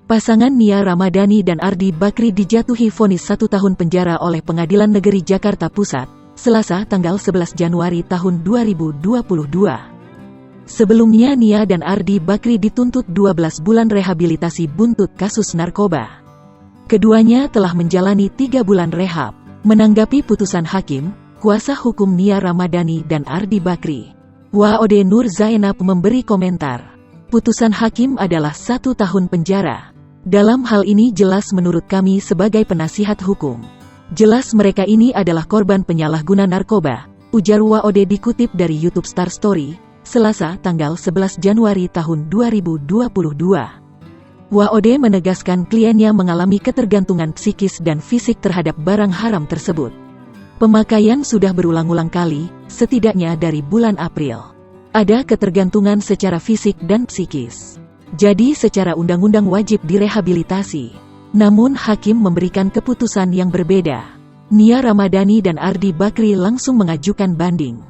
Pasangan Nia Ramadhani dan Ardi Bakri dijatuhi vonis 1 tahun penjara oleh Pengadilan Negeri Jakarta Pusat, Selasa tanggal 11 Januari tahun 2022. Sebelumnya Nia dan Ardi Bakri dituntut 12 bulan rehabilitasi buntut kasus narkoba. Keduanya telah menjalani 3 bulan rehab. Menanggapi putusan hakim, kuasa hukum Nia Ramadhani dan Ardi Bakri, Waode Nur Zainab memberi komentar. Putusan hakim adalah 1 tahun penjara. Dalam hal ini jelas menurut kami sebagai penasihat hukum. Jelas mereka ini adalah korban penyalahguna narkoba, ujar Waode dikutip dari YouTube Star Story, Selasa tanggal 11 Januari tahun 2022. Waode menegaskan kliennya mengalami ketergantungan psikis dan fisik terhadap barang haram tersebut. Pemakaian sudah berulang-ulang kali, setidaknya dari bulan April. Ada ketergantungan secara fisik dan psikis. Jadi secara undang-undang wajib direhabilitasi. Namun hakim memberikan keputusan yang berbeda. Nia Ramadhani dan Ardi Bakri langsung mengajukan banding.